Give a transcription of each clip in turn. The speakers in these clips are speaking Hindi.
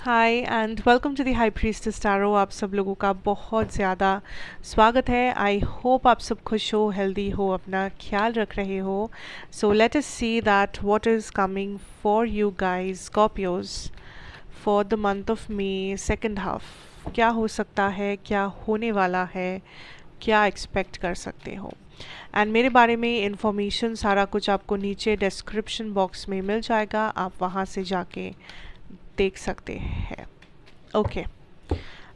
Hi and welcome to the high priestess tarot. आप सब लोगों का बहुत ज़्यादा स्वागत है। आई होप आप सब खुश हो, हेल्दी हो, अपना ख्याल रख रहे हो। So let us see that what is coming for you guys Scorpios for the month of may second half. क्या हो सकता है, क्या होने वाला है, क्या एक्सपेक्ट कर सकते हो। एंड मेरे बारे में इंफॉर्मेशन सारा कुछ आपको नीचे डिस्क्रिप्शन बॉक्स में मिल जाएगा, आप वहाँ से जाके देख सकते हैं। Okay,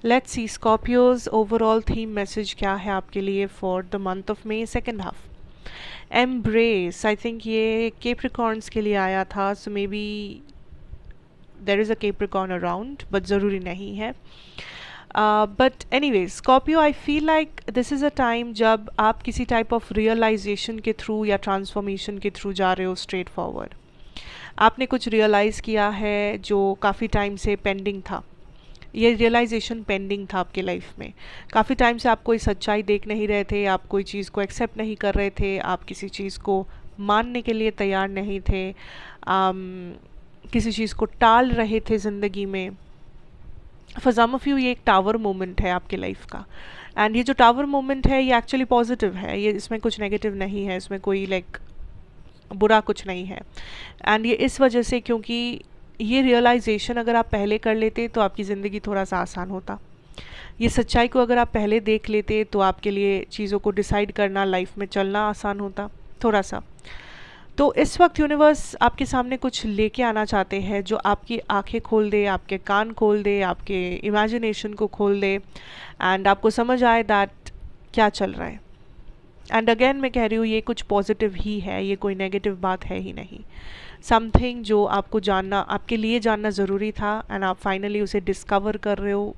let's see Scorpios overall theme message क्या है आपके लिए for the month of May second half. Embrace, I think ये केप्रिकॉर्न्स के लिए आया था, so may be there is a Capricorn around, but ज़रूरी नहीं है। But anyways Scorpio, I feel like this is a time जब आप किसी टाइप ऑफ रियलाइजेशन के थ्रू या ट्रांसफॉर्मेशन के थ्रू जा रहे हो स्ट्रेट फॉरवर्ड। आपने कुछ रियलाइज़ किया है जो काफ़ी टाइम से पेंडिंग था। ये रियलाइजेशन पेंडिंग था आपके लाइफ में। काफ़ी टाइम से आप कोई सच्चाई देख नहीं रहे थे, आप कोई चीज़ को एक्सेप्ट नहीं कर रहे थे, आप किसी चीज़ को मानने के लिए तैयार नहीं थे, किसी चीज़ को टाल रहे थे ज़िंदगी में। फॉर सम ऑफ यू ये एक टावर मोमेंट है आपके लाइफ का। एंड ये जो टावर मोमेंट है ये एक्चुअली पॉजिटिव है, ये इसमें कुछ नेगेटिव नहीं है, इसमें कोई बुरा कुछ नहीं है। एंड ये इस वजह से क्योंकि ये रियलाइजेशन अगर आप पहले कर लेते तो आपकी ज़िंदगी थोड़ा सा आसान होता। ये सच्चाई को अगर आप पहले देख लेते तो आपके लिए चीज़ों को डिसाइड करना, लाइफ में चलना आसान होता थोड़ा सा। तो इस वक्त यूनिवर्स आपके सामने कुछ लेके आना चाहते हैं जो आपकी आंखें खोल दे, आपके कान खोल दे, आपके इमेजिनेशन को खोल दे, एंड आपको समझ आए दैट क्या चल रहा है। एंड अगेन मैं कह रही हूँ ये कुछ पॉजिटिव ही है, ये कोई नेगेटिव बात है ही नहीं। समथिंग जो आपको जानना, आपके लिए जानना ज़रूरी था, एंड आप फाइनली उसे डिस्कवर कर रहे हो,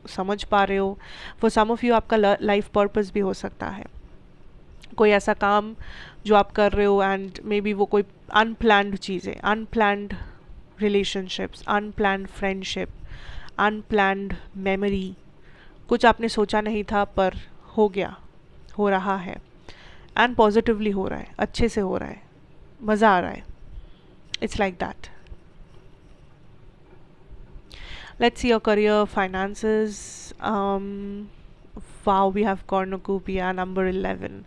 समझ पा रहे हो। फॉर सम ऑफ यू आपका लाइफ पर्पस भी हो सकता है, कोई ऐसा काम जो आप कर रहे हो एंड मे बी वो कोई अनप्लैंड चीज़ें, unplanned relationships, unplanned friendship, unplanned memory, कुछ आपने सोचा नहीं था पर हो गया, हो रहा है, एंड पॉजिटिवली हो रहा है, अच्छे से हो रहा है, मज़ा आ रहा है। It's like that. Let's see your career, finances. Wow, we have cornucopia number 11.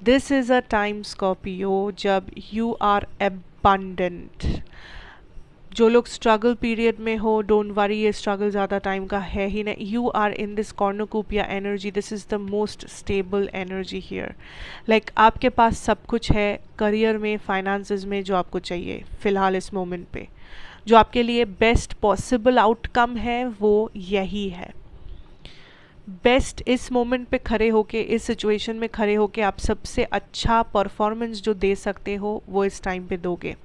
This is a time, Scorpio, जब you are abundant. जो लोग स्ट्रगल पीरियड में हो, डोंट वरी, ये स्ट्रगल ज़्यादा टाइम का है ही नहीं। You are in this cornucopia energy, this is the most stable energy here. Like आपके पास सब कुछ है करियर में, फाइनेंसेस में, जो आपको चाहिए फ़िलहाल इस मोमेंट पे। जो आपके लिए बेस्ट पॉसिबल आउटकम है वो यही है। बेस्ट इस मोमेंट पे खड़े होके, इस सिचुएशन में खड़े होके आप सबसे अच्छा परफॉर्मेंस जो दे सकते हो वो इस टाइम पे दोगे।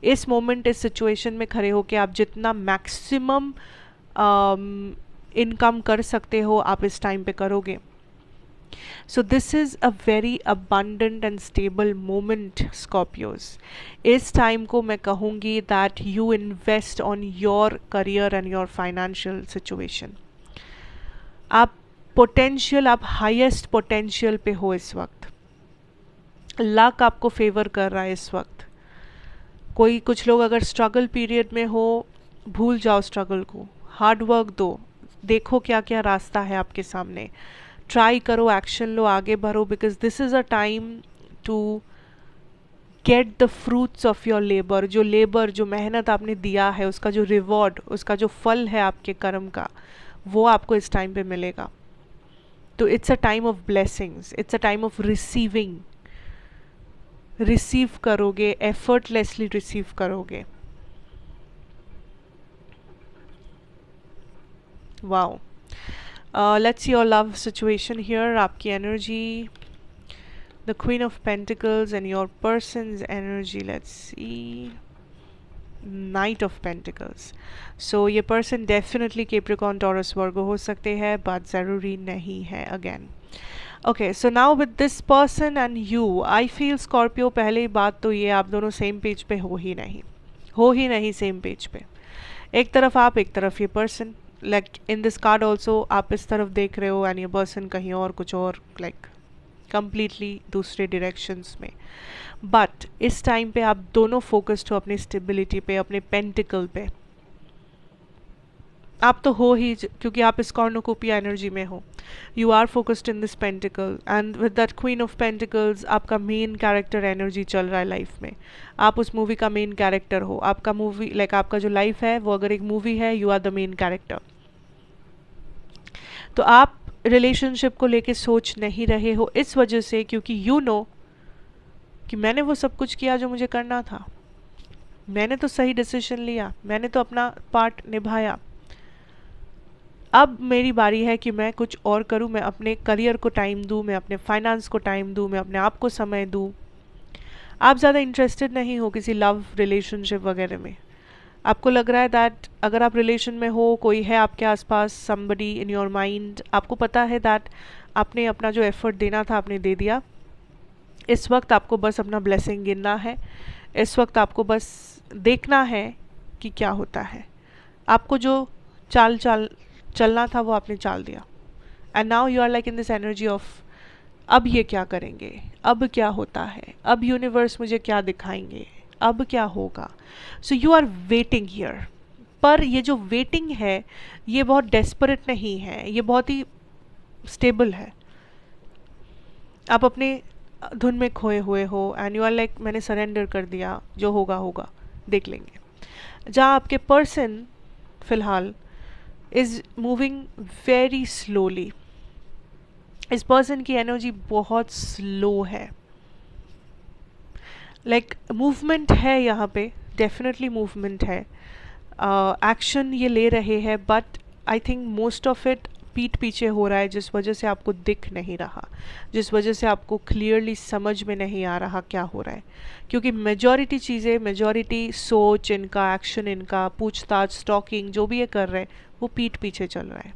इस मोमेंट, इस सिचुएशन में खड़े होके आप जितना मैक्सिमम इनकम कर सकते हो आप इस टाइम पे करोगे। So this is a very abundant and stable moment Scorpios. इस टाइम को मैं कहूँगी that you invest on your career and your financial situation. आप पोटेंशियल, आप हाईएस्ट पोटेंशियल पे हो इस वक्त। लक आपको फेवर कर रहा है इस वक्त। कोई कुछ लोग अगर स्ट्रगल पीरियड में हो, भूल जाओ स्ट्रगल को, हार्ड वर्क दो, देखो क्या क्या रास्ता है आपके सामने, ट्राई करो, एक्शन लो, आगे बढ़ो, because this is a time to get the fruits of your labour. जो लेबर, जो मेहनत आपने दिया है, उसका जो रिवॉर्ड, उसका जो फल है आपके कर्म का, वो आपको इस टाइम पे मिलेगा। तो it's a time of blessings, it's a time of receiving. Receive करोगे, एफर्टलेसली रिसीव करोगे। Wow. Let's see your love situation here, आपकी energy, the queen of pentacles and your person's energy. Let's see knight of pentacles. So ये person definitely Capricorn, Taurus, Virgo हो सकते हैं, बात ज़रूरी नहीं है again. Okay, so now with this person and you, I feel Scorpio, पहली बात तो ये आप दोनों सेम पेज पे हो ही नहीं, हो ही नहीं सेम पेज पे। एक तरफ आप, एक तरफ ये person. Like in this card also आप इस तरफ देख रहे हो एंड ये पर्सन कहीं और, कुछ और, लाइक कंप्लीटली दूसरे डायरेक्शंस में। बट इस टाइम पे आप दोनों फोकस्ड हो अपनी स्टेबिलिटी पे, अपने पेंटिकल पे। आप तो हो ही, क्योंकि आप इस कॉर्नुकोपिया एनर्जी में हो। You are focused in this pentacle and with that queen of pentacles आपका मेन कैरेक्टर एनर्जी चल रहा है लाइफ में। आप उस मूवी का मेन कैरेक्टर हो। आपका मूवी आपका जो लाइफ है वो अगर एक मूवी है, you are the main character. तो आप रिलेशनशिप को लेके सोच नहीं रहे हो इस वजह से क्योंकि यू नो कि मैंने वो सब कुछ किया जो मुझे करना था, मैंने तो सही डिसीजन लिया, मैंने तो अपना पार्ट निभाया। अब मेरी बारी है कि मैं कुछ और करूं, मैं अपने करियर को टाइम दूं, मैं अपने फाइनेंस को टाइम दूं, मैं अपने आप को समय दूं। आप ज़्यादा इंटरेस्टेड नहीं हो किसी लव रिलेशनशिप वगैरह में। आपको लग रहा है दैट अगर आप रिलेशन में हो, कोई है आपके आसपास, समबडी इन योर माइंड, आपको पता है दैट आपने अपना जो एफर्ट देना था आपने दे दिया। इस वक्त आपको बस अपना ब्लेसिंग गिनना है। इस वक्त आपको बस देखना है कि क्या होता है। आपको जो चलना था वो आपने चाल दिया। And now you are like in this energy of अब ये क्या करेंगे, अब क्या होता है, अब यूनिवर्स मुझे क्या दिखाएंगे, अब क्या होगा। So you are waiting here. पर ये जो वेटिंग है ये बहुत डेस्परेट नहीं है, ये बहुत ही स्टेबल है। आप अपने धुन में खोए हुए हो एंड यू आर लाइक मैंने सरेंडर कर दिया, जो होगा होगा, देख लेंगे। जहाँ आपके पर्सन फिलहाल इज मूविंग वेरी स्लोली। इस पर्सन की एनर्जी बहुत स्लो है। लाइक मूवमेंट है यहाँ पे, डेफिनेटली मूवमेंट है, एक्शन ये ले रहे हैं, but I think most of it पीठ पीछे हो रहा है, जिस वजह से आपको दिख नहीं रहा, जिस वजह से आपको क्लियरली समझ में नहीं आ रहा क्या हो रहा है। क्योंकि मेजॉरिटी चीज़ें, मेजॉरिटी सोच इनका, एक्शन इनका, पूछताछ, स्टॉकिंग जो भी ये कर रहे हैं वो पीठ पीछे चल रहा है।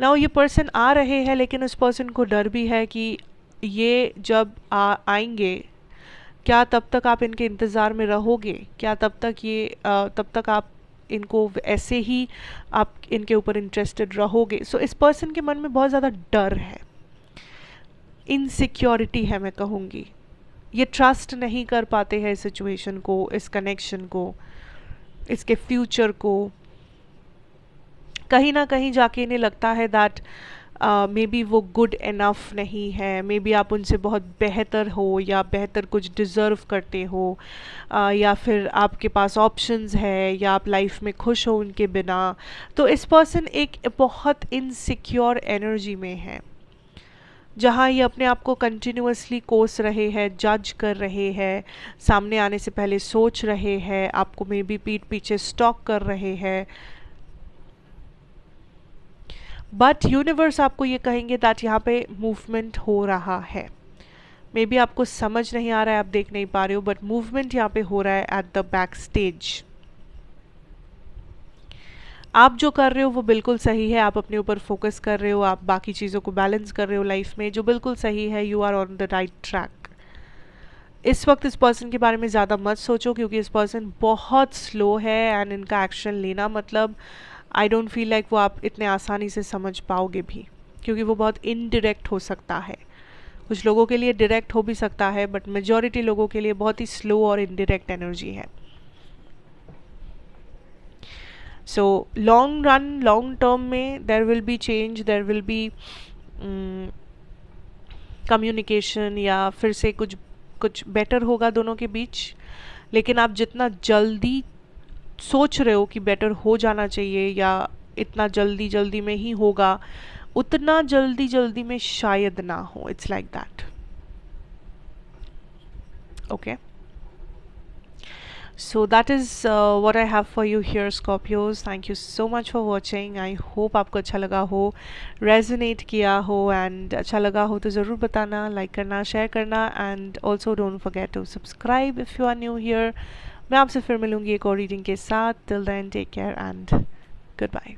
नाउ ये पर्सन आ रहे हैं, लेकिन उस पर्सन को डर भी है कि ये जब आएंगे, क्या तब तक आप इनके इंतज़ार में रहोगे, क्या तब तक आप इनको ऐसे ही आप इनके ऊपर इंटरेस्टेड रहोगे। सो इस पर्सन के मन में बहुत ज़्यादा डर है, इनसिक्योरिटी है, मैं कहूँगी। ये ट्रस्ट नहीं कर पाते हैं इस सिचुएशन को, इस कनेक्शन को, इसके फ्यूचर को। कहीं ना कहीं जाके इन्हें लगता है दैट मे बी वो गुड इनफ नहीं है, मे बी आप उनसे बहुत बेहतर हो या बेहतर कुछ डिज़र्व करते हो, या फिर आपके पास ऑप्शंस है, या आप लाइफ में खुश हो उनके बिना। तो इस पर्सन एक बहुत इनसिक्योर एनर्जी में है, जहाँ ये अपने आप को कंटिन्यूअसली कोस रहे हैं, जज कर रहे हैं, सामने आने से पहले सोच रहे हैं, आपको मे बी पीठ पीछे स्टॉक कर रहे हैं। बट यूनिवर्स आपको ये कहेंगे दैट यहाँ पे मूवमेंट हो रहा है। मे बी आपको समझ नहीं आ रहा है, आप देख नहीं पा रहे हो, बट मूवमेंट यहाँ पे हो रहा है एट द बैक स्टेज। आप जो कर रहे हो वो बिल्कुल सही है, आप अपने ऊपर फोकस कर रहे हो, आप बाकी चीज़ों को बैलेंस कर रहे हो लाइफ में, जो बिल्कुल सही है। You are on the right track. इस वक्त इस पर्सन के बारे में ज़्यादा मत सोचो, क्योंकि इस पर्सन बहुत स्लो है एंड इनका एक्शन लेना मतलब आई डोंट फील लाइक वो आप इतने आसानी से समझ पाओगे भी, क्योंकि वो बहुत इनडायरेक्ट हो सकता है। कुछ लोगों के लिए डायरेक्ट हो भी सकता है, बट मेजॉरिटी लोगों के लिए बहुत ही स्लो और इनडायरेक्ट एनर्जी है। So long run, long term में there will be change, there will be communication, या फिर से कुछ बेटर होगा दोनों के बीच। लेकिन आप जितना जल्दी सोच रहे हो कि बेटर हो जाना चाहिए या इतना जल्दी जल्दी में ही होगा, उतना जल्दी जल्दी में शायद ना हो। It's like that. Okay, so that is what I have for you here, Scorpios. Thank you so much for watching. I hope आपको अच्छा लगा हो, resonate किया हो, and अच्छा लगा हो तो ज़रूर बताना, like करना, share करना, and also don't forget to subscribe if you are new here. मैं आपसे फिर मिलूँगी एक और रीडिंग के साथ। Till then, take care and goodbye.